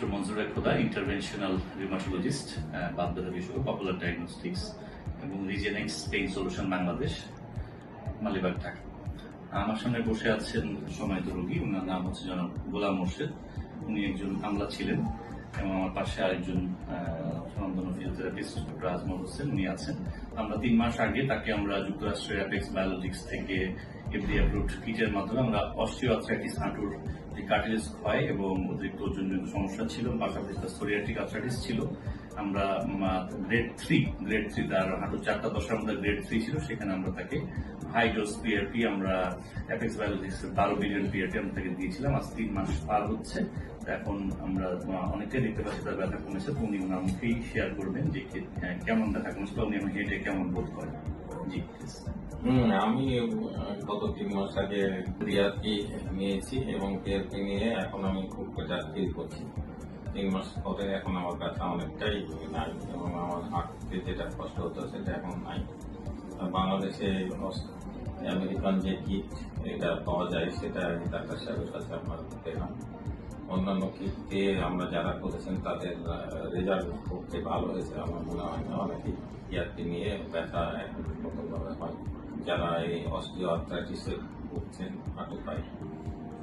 Doctor মনজুর খোদা, interventional rheumatologist, বাতব্যথা বিশেষজ্ঞ, popular diagnostics এবং রিজেনেক্স পেইন সলিউশন বাংলাদেশ, মালিবাগ, ঢাকা। আমার সামনে বসে আছেন সম্মানিত রোগী, ওনার নাম হচ্ছে জনাব গোলাম মোর্শেদ। উনি একজন আমলা ছিলেন এবং আমার পাশে আরেকজন স্বনামধন্য ফিজিওথেরাপিস্ট ডক্টর আজমল হোসেন, উনি আছেন। আমরা 3 মাস আগে তাকে আমরা যুক্তরাষ্ট্রের অ্যাপেক্স বায়োলজিক্স থেকে এফডিএ অ্যাপ্রুভড কিটের মাধ্যমে আমরা অস্টিওআর্থ্রাইটিস, হাঁটুর যে কার্টিলেজ ক্ষয় এবং অতিরিক্ত ওজনজনিত সমস্যা ছিল, পাশাপাশি তার সোরিয়াটিক আর্থ্রাইটিস ছিল, আমরা গ্রেড 3 তার হাঁটুর 4টা দশার মধ্যে গ্রেড 3 ছিল, সেখানে আমরা তাকে হাই ডোজ পিআরপি, আমরা অ্যাপেক্স বায়োলজিক্সের 12 বিলিয়ন পিআরপি আমরা তাকে দিয়েছিলাম। আজ 3 মাস পার হচ্ছে। এখন আমরা অনেকটাই দেখতে পাচ্ছি তার ব্যথা কমেছে। তো উনি ওনার মুখেই শেয়ার করবেন যে কেমন ব্যথা কমেছে বা উনি আমার হেঁটে কেমন বোধ করেন। জি আমি গত 3 মাস আগে পিআরপি নিয়েছি এবং পিআরপি নিয়ে এখন আমি খুব বেটার ফিল করছি। 3 মাস পরে এখন আমার ব্যথা অনেকটাই নাই এবং আমার হাঁটতে যেটা কষ্ট হতো সেটা এখন নাই। বাংলাদেশে আমেরিকান যে কিট এটা পাওয়া যায় সেটা ডাক্তার সাহেবের কাছে আমরা পেলাম। অন্যান্য কিট দিয়ে আমরা যারা করেছেন তাদের রেজাল্ট খুব ভালো হয়েছে আমার মনে হয় না। অনেকেই পিআরপি নিয়ে ব্যথা নতুনভাবে হয়। যারা এই অস্টিওআর্থ্রাইটিসে ভুগছেন হাঁটু পায়ে,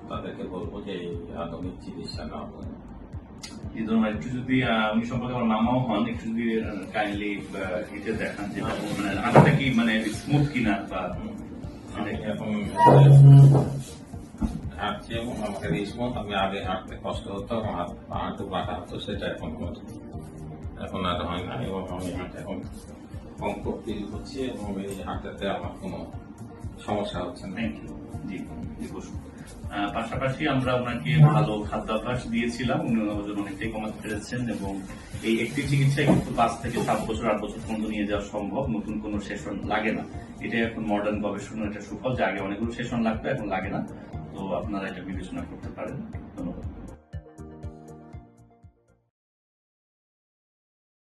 তাদেরকে বলবো যে এই আধুনিক চিকিৎসা না হবে। এই ধরনের একটু যদি উনি সম্পর্কে আমার মামাও হন, একটু যদি কাইন্ডলি এটা দেখান যে মানে হাতটা কি মানে স্মুথ কিনা বা আমি এখন হাঁটছি এবং আমাকে স্মুথ। আমি আগে হাঁটতে কষ্ট হতো, হাঁটু বাঁকা হতো, সেটা এখন আর হয় না এবং আমি এখন কমফোর্ট ফিল করছি এবং এই হাঁটাতে আমার কোনো সমস্যা হচ্ছে না। Thank you. জি বসুন। পাশাপাশি আমরা ওনাকে ভালো খাদ্যাভ্যাস দিয়েছিলাম, উনি ওজন অনেকটাই কমাতে পেরেছেন এবং এই একটি চিকিৎসায় কিন্তু 5 থেকে 7 বছর 8 বছর পর্যন্ত নিয়ে যাওয়া সম্ভব। নতুন কোনো সেশন লাগে না। এটাই এখন মডার্ন গবেষণা, এটা সুফল যে আগে অনেকগুলো সেশন লাগতো, এখন লাগে না। তো আপনারা এটা বিবেচনা করতে পারেন। ধন্যবাদ।